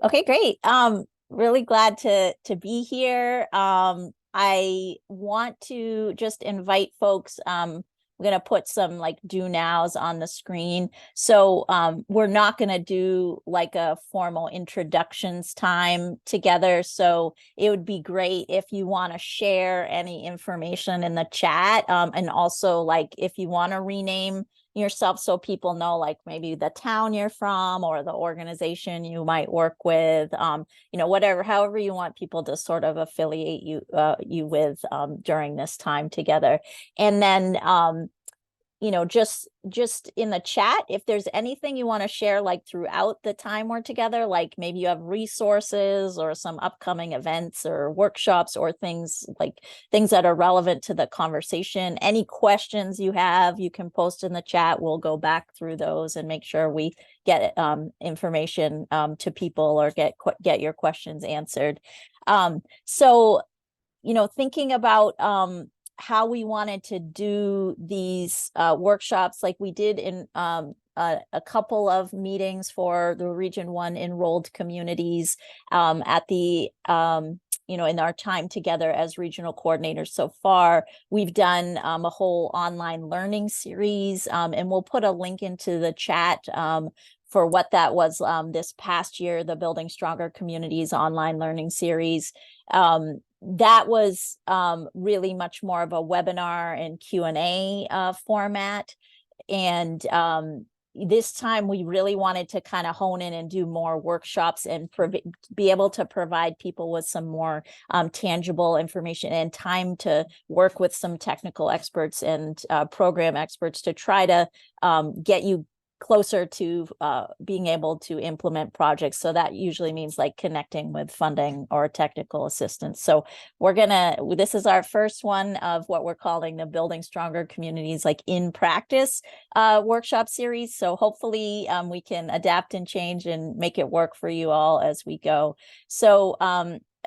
Okay, great. Really glad to be here. I want to just invite folks. I'm gonna put some like do nows on the screen. So we're not gonna do like a formal introductions time together. So it would be great if you want to share any information in the chat. And also like if you want to rename yourself so people know like maybe the town you're from or the organization you might work with, whatever, however you want people to sort of affiliate you with during this time together. And then just in the chat, if there's anything you want to share like throughout the time we're together, like maybe you have resources or some upcoming events or workshops or things that are relevant to the conversation. Any questions you have, you can post in the chat. We'll go back through those and make sure we get information to people or get your questions answered. So thinking about how we wanted to do these workshops, like we did in a couple of meetings for the Region 1 enrolled communities at the in our time together as regional coordinators so far. We've done a whole online learning series, and we'll put a link into the chat for what that was this past year, the Building Stronger Communities online learning series. That was really much more of a webinar and Q&A format. And this time we really wanted to kind of hone in and do more workshops and be able to provide people with some more tangible information and time to work with some technical experts and program experts to try to get you closer to being able to implement projects. So that usually means like connecting with funding or technical assistance. So this is our first one of what we're calling the Building Stronger Communities like in practice workshop series. So hopefully we can adapt and change and make it work for you all as we go. So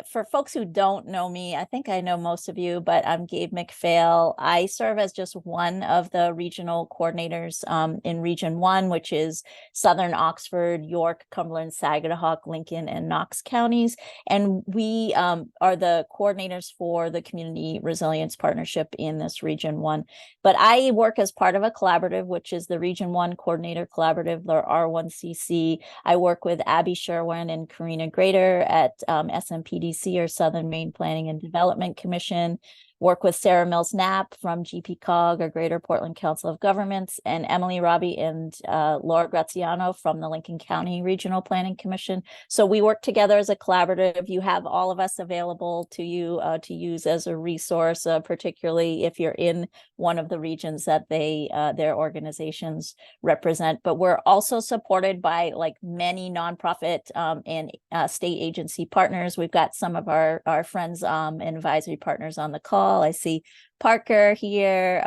for folks who don't know me, I think I know most of you, but I'm Gabe McPhail. I serve as just one of the regional coordinators in Region 1, which is Southern Oxford, York, Cumberland, Sagadahoc, Lincoln, and Knox counties. And we are the coordinators for the Community Resilience Partnership in this Region 1. But I work as part of a collaborative, which is the Region 1 Coordinator Collaborative, the R1CC. I work with Abby Sherwin and Karina Grader at SMPDC, or Southern Maine Planning and Development Commission. Work with Sarah Mills Knapp from GPCOG, or Greater Portland Council of Governments, and Emily Robbie and Laura Graziano from the Lincoln County Regional Planning Commission. So we work together as a collaborative. You have all of us available to you to use as a resource, particularly if you're in one of the regions that their organizations represent. But we're also supported by like many nonprofit and state agency partners. We've got some of our friends and advisory partners on the call. I see Parker here,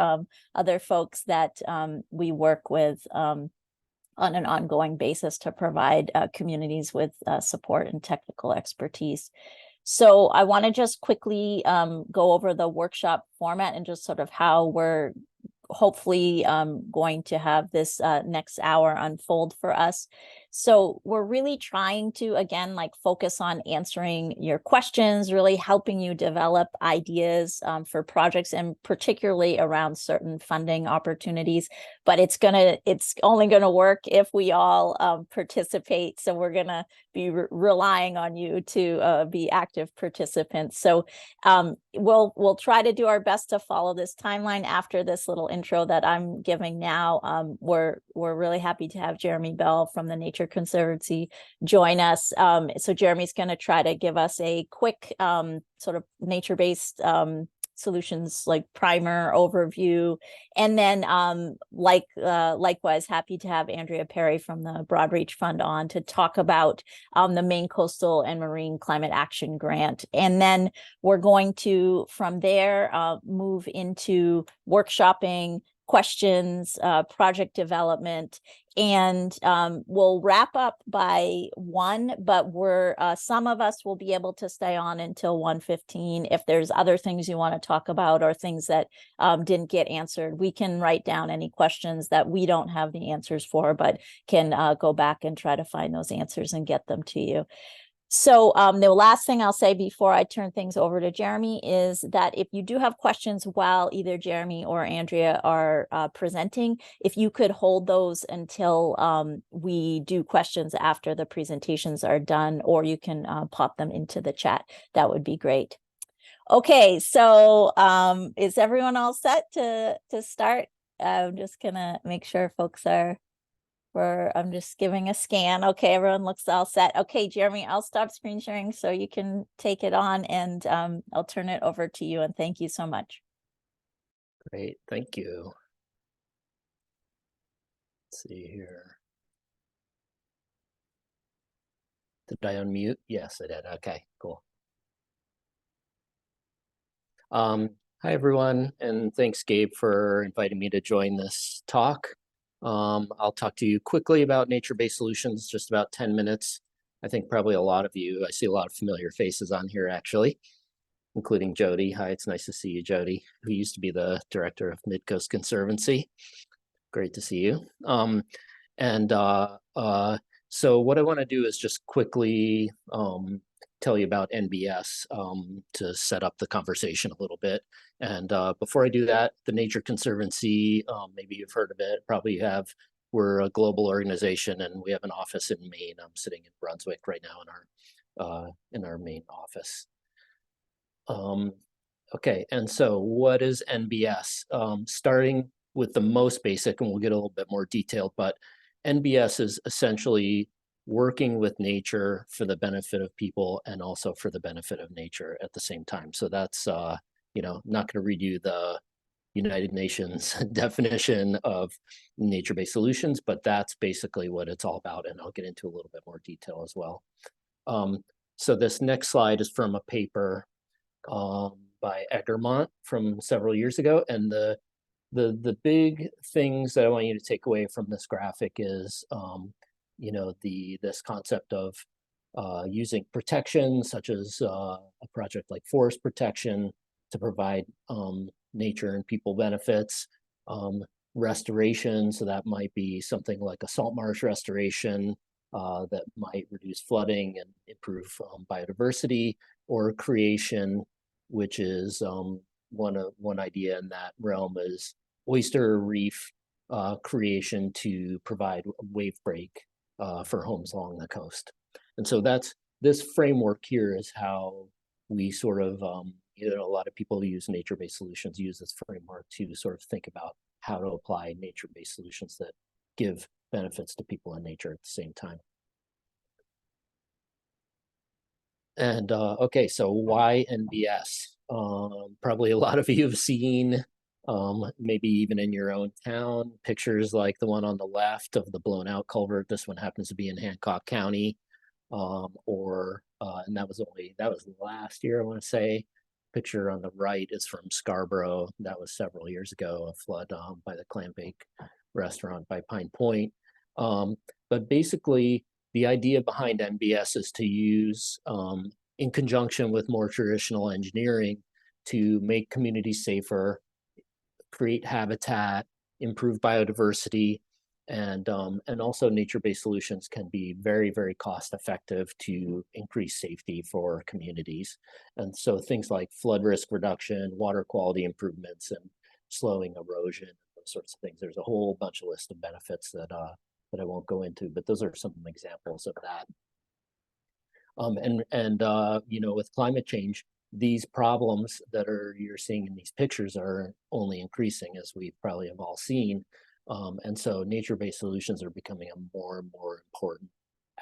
other folks that we work with on an ongoing basis to provide communities with support and technical expertise. So I want to just quickly go over the workshop format and just sort of how we're hopefully going to have this next hour unfold for us. So we're really trying to, again, like focus on answering your questions, really helping you develop ideas for projects, and particularly around certain funding opportunities. But it's only gonna work if we all participate. So we're gonna be relying on you to be active participants. So we'll try to do our best to follow this timeline after this little intro that I'm giving now. We're really happy to have Jeremy Bell from the Nature Conservancy join us. So Jeremy's going to try to give us a quick sort of nature-based solutions like primer overview, and then likewise happy to have Andrea Perry from the Broadreach Fund on to talk about the Maine Coastal and Marine Climate Action Grant. And then we're going to from there move into workshopping questions, project development, and we'll wrap up by 1, but we're some of us will be able to stay on until 1:15. If there's other things you want to talk about or things that didn't get answered, we can write down any questions that we don't have the answers for, but can go back and try to find those answers and get them to you. So the last thing I'll say before I turn things over to Jeremy is that if you do have questions while either Jeremy or Andrea are presenting, if you could hold those until we do questions after the presentations are done, or you can pop them into the chat, that would be great. Okay, so is everyone all set to start? I'm just gonna make sure folks are. I'm just giving a scan. Okay, everyone looks all set. Okay, Jeremy, I'll stop screen sharing so you can take it on, and I'll turn it over to you, and thank you so much. Great, thank you. Let's see here. Did I unmute? Yes, I did. Okay, cool. Hi, everyone, and thanks, Gabe, for inviting me to join this talk. I'll talk to you quickly about nature-based solutions, just about 10 minutes. I think probably a lot of you, I see a lot of familiar faces on here, actually, including Jody. Hi, it's nice to see you, Jody, who used to be the director of Midcoast Conservancy. Great to see you. So what I want to do is just quickly tell you about NBS to set up the conversation a little bit. And before I do that, the Nature Conservancy, maybe you've heard of it, probably you have. We're a global organization, and we have an office in Maine. I'm sitting in Brunswick right now in our main office. Okay, and so what is NBS? Starting with the most basic, and we'll get a little bit more detailed, but NBS is essentially working with nature for the benefit of people and also for the benefit of nature at the same time. So that's, you know, not going to read you the United Nations definition of nature-based solutions, but that's basically what it's all about, and I'll get into a little bit more detail as well. So this next slide is from a paper by Egermont from several years ago, and the big things that I want you to take away from this graphic is, you know, this concept of using protection, such as a project like forest protection, to provide nature and people benefits. Restoration, so that might be something like a salt marsh restoration that might reduce flooding and improve biodiversity, or creation, which is one idea in that realm is oyster reef creation to provide a wave break for homes along the coast. And so this framework here is how we sort of, you know, a lot of people who use nature-based solutions use this framework to sort of think about how to apply nature-based solutions that give benefits to people and nature at the same time. And okay, so why NBS? Probably a lot of you have seen, maybe even in your own town, pictures like the one on the left of the blown out culvert. This one happens to be in Hancock County, and that was last year, I want to say. Picture on the right is from Scarborough. That was several years ago, a flood by the clam bake restaurant by Pine Point. But basically, the idea behind NBS is to use, in conjunction with more traditional engineering, to make communities safer, create habitat, improve biodiversity, and also nature-based solutions can be very, very cost-effective to increase safety for communities. And so things like flood risk reduction, water quality improvements, and slowing erosion, those sorts of things. There's a whole bunch of list of benefits that I won't go into, but those are some examples of that. You know, with climate change, these problems that you're seeing in these pictures are only increasing, as we probably have all seen. And so nature-based solutions are becoming a more and more important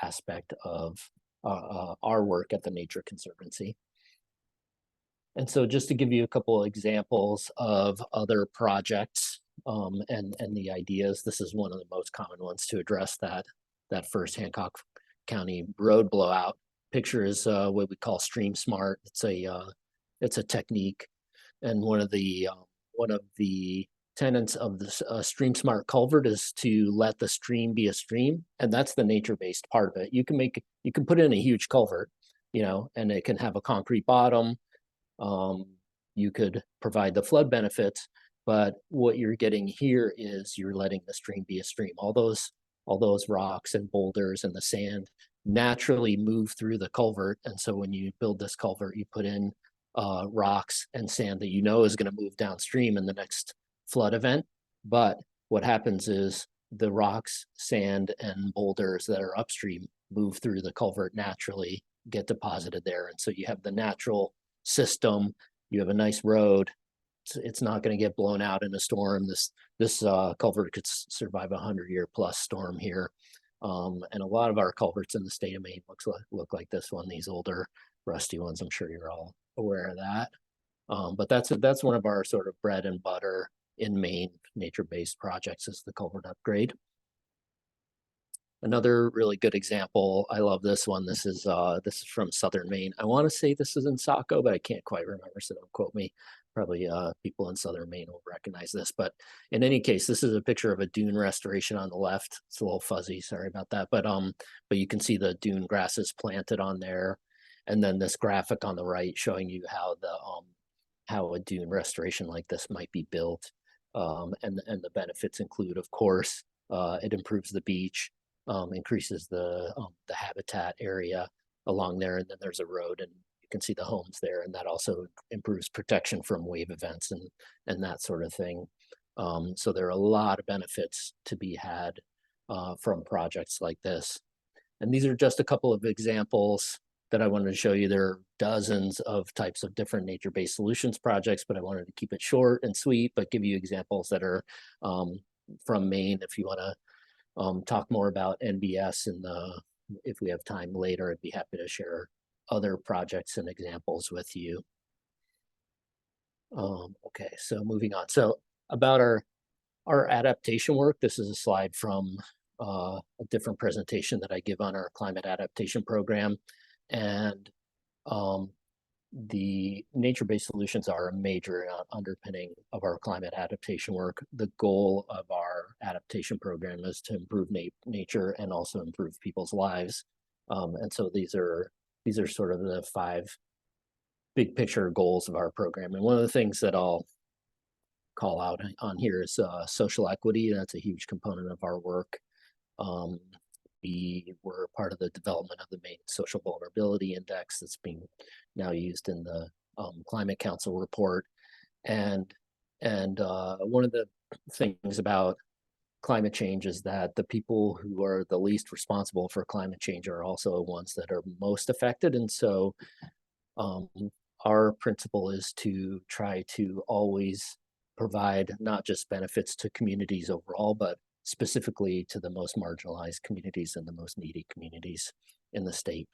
aspect of our work at the Nature Conservancy. And so just to give you a couple of examples of other projects and the ideas, this is one of the most common ones to address that first Hancock County road blowout. Picture is what we call Stream Smart. It's a technique, and one of the tenets of this stream smart culvert is to let the stream be a stream, and that's the nature-based part of it. You can put in a huge culvert, and it can have a concrete bottom. You could provide the flood benefits, but what you're getting here is you're letting the stream be a stream. All those rocks and boulders and the sand naturally move through the culvert, and so when you build this culvert, you put in rocks and sand that is going to move downstream in the next flood event. But what happens is the rocks, sand, and boulders that are upstream move through the culvert naturally, get deposited there, and so you have the natural system. You have a nice road. It's not going to get blown out in a storm. This culvert could survive a 100-year plus storm here. And a lot of our culverts in the state of Maine look like this one. These older rusty ones. I'm sure you're all aware of that. But that's one of our sort of bread and butter in Maine nature-based projects, is the culvert upgrade. Another really good example, I love this one. This is from Southern Maine. I want to say this is in Saco, but I can't quite remember, so don't quote me. Probably people in Southern Maine will recognize this. But in any case, this is a picture of a dune restoration on the left. It's a little fuzzy, sorry about that. But you can see the dune grasses planted on there. And then this graphic on the right showing you how a dune restoration like this might be built. And the benefits include, of course, it improves the beach, increases the habitat area along there, and then there's a road, and you can see the homes there, and that also improves protection from wave events and that sort of thing. So there are a lot of benefits to be had from projects like this. And these are just a couple of examples that I wanted to show you. There are dozens of types of different nature-based solutions projects, but I wanted to keep it short and sweet, but give you examples that are from Maine. If you want to talk more about NBS, and if we have time later, I'd be happy to share other projects and examples with you. Okay, so moving on. So about our adaptation work, this is a slide from a different presentation that I give on our climate adaptation program. And the nature-based solutions are a major underpinning of our climate adaptation work. The goal of our adaptation program is to improve nature and also improve people's lives. And so these are sort of the 5 big picture goals of our program. And one of the things that I'll call out on here is social equity. That's a huge component of our work. We were part of the development of the Maine Social Vulnerability Index that's being now used in the Climate Council report. And one of the things about climate change is that the people who are the least responsible for climate change are also the ones that are most affected. And so our principle is to try to always provide not just benefits to communities overall, but specifically to the most marginalized communities and the most needy communities in the state.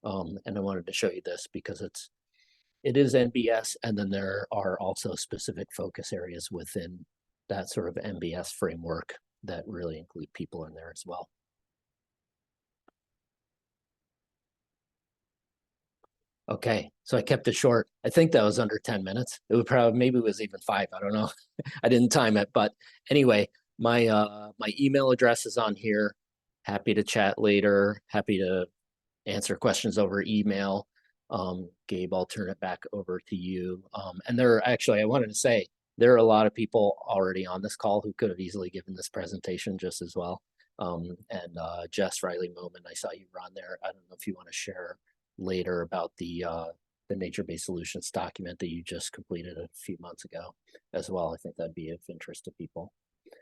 And I wanted to show you this because it is NBS, and then there are also specific focus areas within that sort of NBS framework that really include people in there as well. Okay, so I kept it short. I think that was under 10 minutes. It would probably, maybe it was even 5, I don't know. I didn't time it, but anyway, my email address is on here. Happy to chat later. Happy to answer questions over email. Gabe, I'll turn it back over to you. And there are actually, I wanted to say, there are a lot of people already on this call who could have easily given this presentation just as well. Jess Riley Moman, I saw you were on there. I don't know if you want to share later about the nature-based solutions document that you just completed a few months ago as well. I think that'd be of interest to people.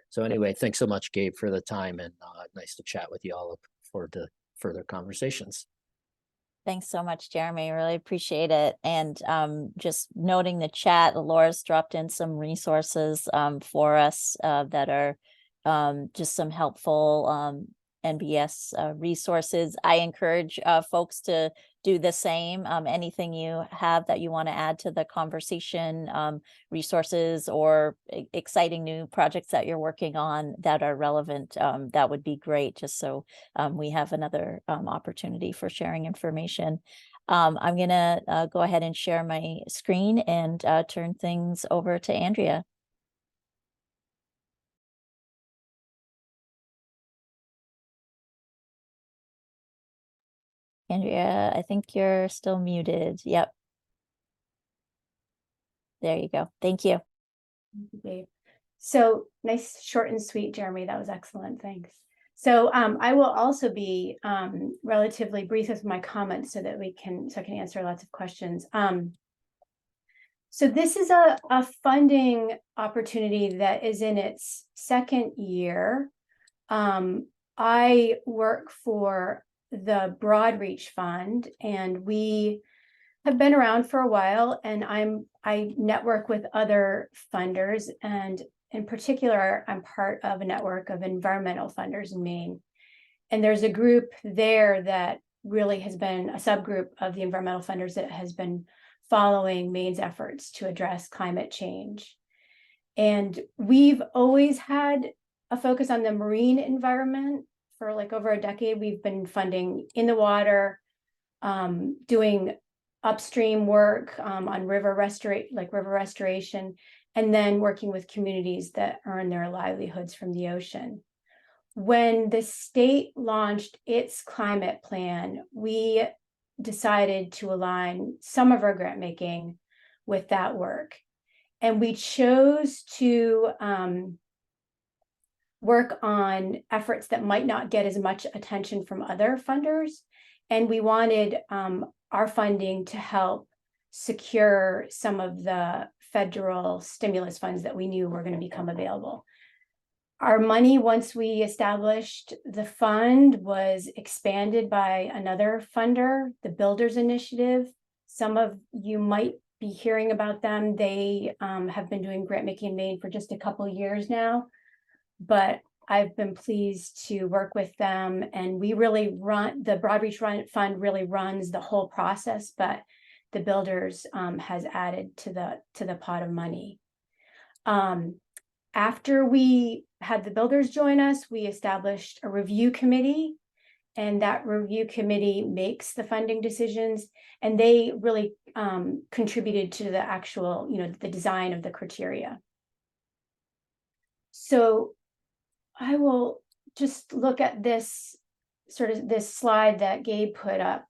So anyway, thanks so much, Gabe, for the time, and nice to chat with you all. Look forward to further conversations. Thanks so much, Jeremy. Really appreciate it. And just noting the chat, Laura's dropped in some resources for us that are just some helpful NBS resources. I encourage folks to do the same. Anything you have that you want to add to the conversation, resources or exciting new projects that you're working on that are relevant, that would be great, just so we have another opportunity for sharing information. I'm going to go ahead and share my screen and turn things over to Andrea. Andrea, I think you're still muted. Yep. There you go. Thank you. Dave. So nice, short and sweet, Jeremy. That was excellent. Thanks. So I will also be relatively brief with my comments so that I can answer lots of questions. So this is a funding opportunity that is in its second year. I work for the Broadreach Fund, and we have been around for a while, and I network with other funders, and in particular, I'm part of a network of environmental funders in Maine. And there's a group there that really has been a subgroup of the environmental funders that has been following Maine's efforts to address climate change. And we've always had a focus on the marine environment. For like over a decade, we've been funding in the water, doing upstream work on river restoration, and then working with communities that earn their livelihoods from the ocean. When the state launched its climate plan, we decided to align some of our grant making with that work. And we chose to work on efforts that might not get as much attention from other funders. And we wanted our funding to help secure some of the federal stimulus funds that we knew were going to become available. Our money, once we established the fund, was expanded by another funder, the Builders Initiative. Some of you might be hearing about them. They have been doing grant making in Maine for just a couple of years now, but I've been pleased to work with them, and we really run the Broadreach Fund really runs the whole process, but the Builders has added to the pot of money. After we had the Builders join us, we established a review committee, and that review committee makes the funding decisions, and they really contributed to the actual, the design of the criteria. So I will just look at this slide that Gabe put up.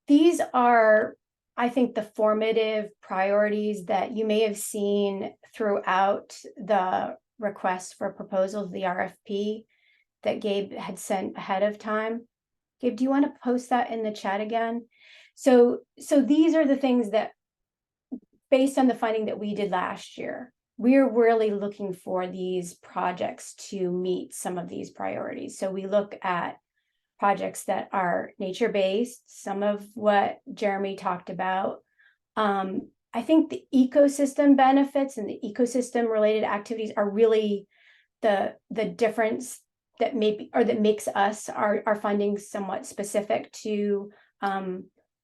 These are, I think, the formative priorities that you may have seen throughout the request for proposals, the RFP that Gabe had sent ahead of time. Gabe, do you want to post that in the chat again? So these are the things that, based on the funding that we did last year, we're really looking for these projects to meet some of these priorities. So we look at projects that are nature-based, some of what Jeremy talked about. I think the ecosystem benefits and the ecosystem-related activities are really the difference that makes us our funding somewhat specific to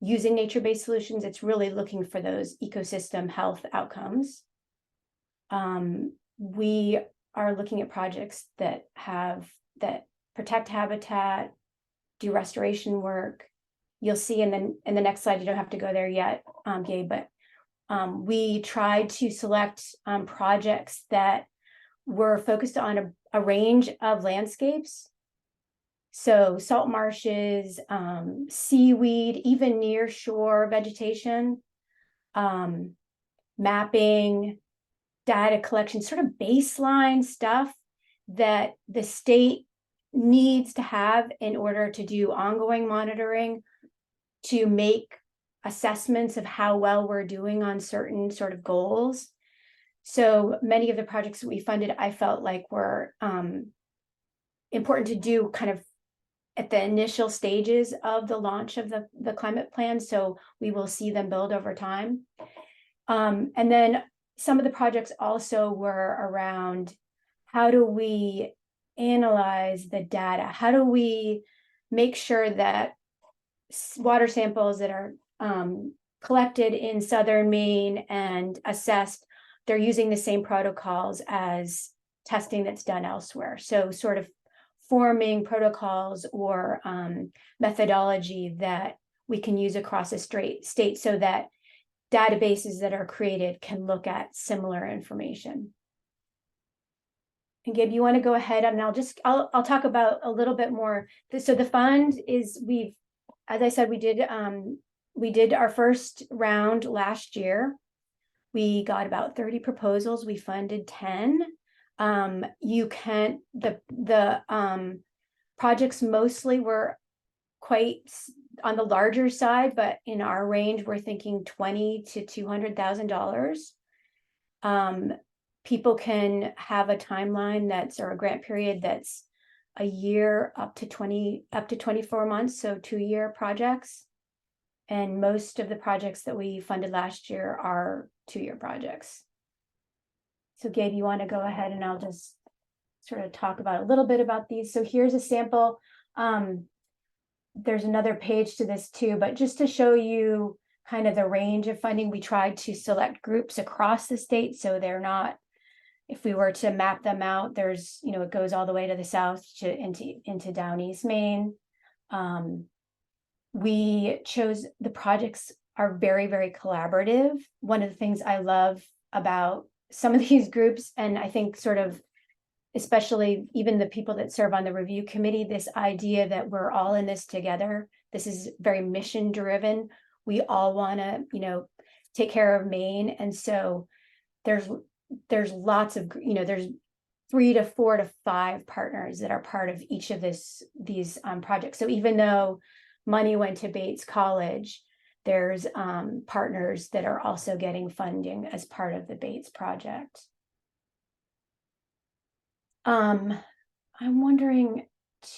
using nature-based solutions. It's really looking for those ecosystem health outcomes. We are looking at projects that protect habitat, do restoration work. You'll see in the next slide, you don't have to go there yet, Gabe, but we tried to select projects that were focused on a range of landscapes. So salt marshes, seaweed, even near shore vegetation, mapping, data collection, sort of baseline stuff that the state needs to have in order to do ongoing monitoring, to make assessments of how well we're doing on certain sort of goals. So many of the projects that we funded, I felt like were important to do kind of at the initial stages of the launch of the climate plan. So we will see them build over time. And then some of the projects also were around, how do we analyze the data? How do we make sure that water samples that are collected in southern Maine and assessed, they're using the same protocols as testing that's done elsewhere? So sort of forming protocols or methodology that we can use across a state so that databases that are created can look at similar information. And Gabe, you want to go ahead, and I'll talk about a little bit more. So the fund is, we've as I said, we did our first round last year. We got about 30 proposals. We funded 10. The projects mostly were quite on the larger side, but in our range, we're thinking $20,000 to $200,000. People can have a timeline or a grant period that's a year up to 24 months, so 2-year projects. And most of the projects that we funded last year are 2-year projects. So Gabe, you want to go ahead and I'll just sort of talk about a little bit about these. So here's a sample. There's another page to this too, but just to show you kind of the range of funding, we tried to select groups across the state. So they're not, if we were to map them out, there's, it goes all the way to the south into down East Maine. We chose, the projects are very, very collaborative. One of the things I love about some of these groups, and I think sort of, especially even the people that serve on the review committee, this idea that we're all in this together. This is very mission driven. We all want to, take care of Maine. And so there's lots of, there's 3 to 4 to 5 partners that are part of each of these projects. So even though money went to Bates College, there's partners that are also getting funding as part of the Bates project. I'm wondering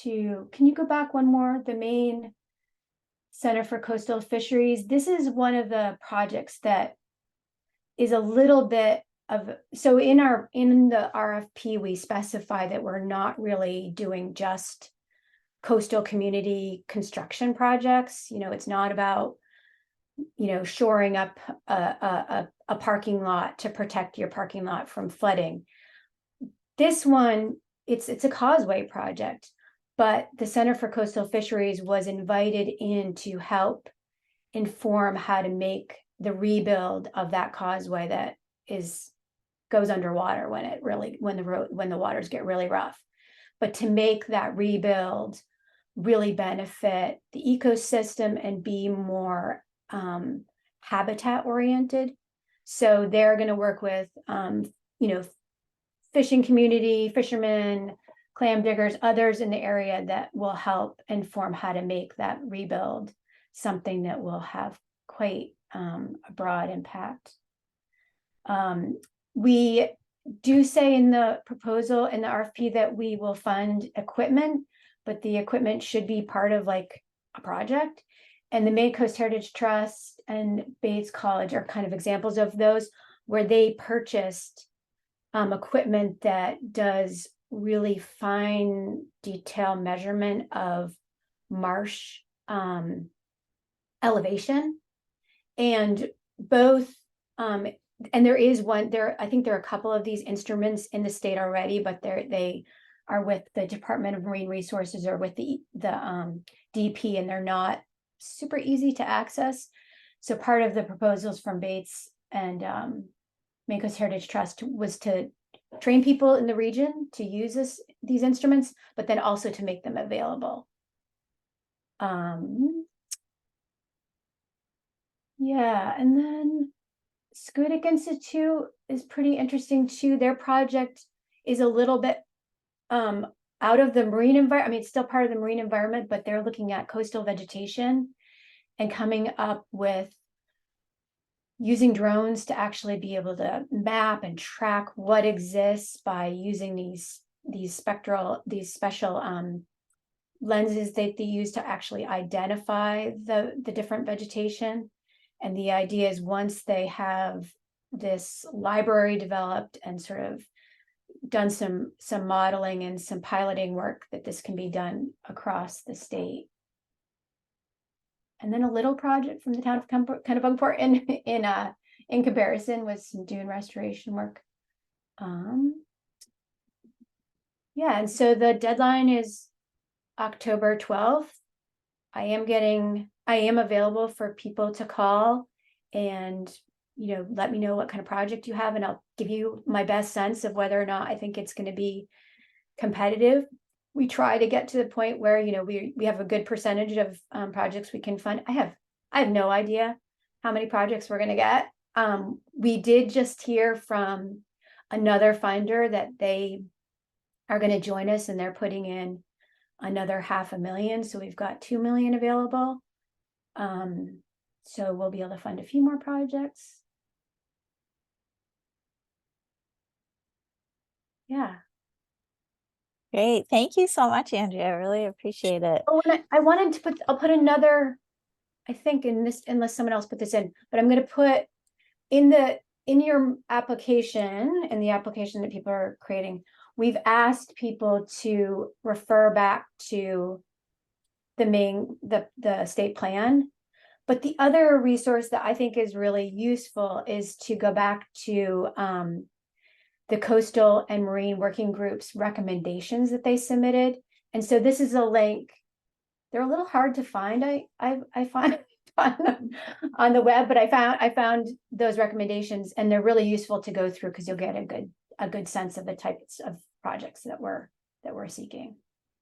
can you go back one more? The Maine Center for Coastal Fisheries. This is one of the projects that is a little bit of, so in the RFP, we specify that we're not really doing just coastal community construction projects. It's not about, shoring up a parking lot to protect your parking lot from flooding. This one, it's a causeway project, but the Center for Coastal Fisheries was invited in to help inform how to make the rebuild of that causeway that goes underwater when the waters get really rough. But to make that rebuild really benefit the ecosystem and be more habitat oriented. So they're going to work with, fishing community, fishermen, clam diggers, others in the area that will help inform how to make that rebuild something that will have quite a broad impact. We do say in the proposal, in the RFP, that we will fund equipment, but the equipment should be part of like a project. And the Maine Coast Heritage Trust and Bates College are kind of examples of those, where they purchased equipment that does really fine detail measurement of marsh elevation. And both, and there is one there, I think there are a couple of these instruments in the state already, but they are with the Department of Marine Resources or with the DP, and they're not super easy to access. So part of the proposals from Bates and Maine Coast Heritage Trust was to train people in the region to use these instruments, but then also to make them available. Yeah, and then Skowhegan Institute is pretty interesting too. Their project is a little bit out of the marine environment. I mean, it's still part of the marine environment, but they're looking at coastal vegetation and coming up with using drones to actually be able to map and track what exists by using these special lenses that they use to actually identify the different vegetation. And the idea is, once they have this library developed and sort of done some modeling and some piloting work, that this can be done across the state. And then a little project from the town of Kennebunkport in comparison with some dune restoration work. Yeah, and so the deadline is October 12th. I am available for people to call and, let me know what kind of project you have, and I'll give you my best sense of whether or not I think it's going to be competitive. we try to get to the point where, you know, we have a good percentage of projects we can fund. I have no idea how many projects we're going to get. We did just hear from another funder that they are going to join us, and they're putting in another $500,000. So we've got 2 million available. So we'll be able to fund a few more projects. Yeah. Great. Thank you so much, Andrea. I really appreciate it. Oh, and I wanted to I'll put another, I think in this, unless someone else put this in, but I'm going to put in your application, in the application that people are creating, we've asked people to refer back to the state plan. But the other resource that I think is really useful is to go back to the coastal and marine working groups recommendations that they submitted. And so this is a link. They're a little hard to find. I find them on the web, but I found those recommendations, and they're really useful to go through because you'll get a good sense of the types of projects that we're seeking.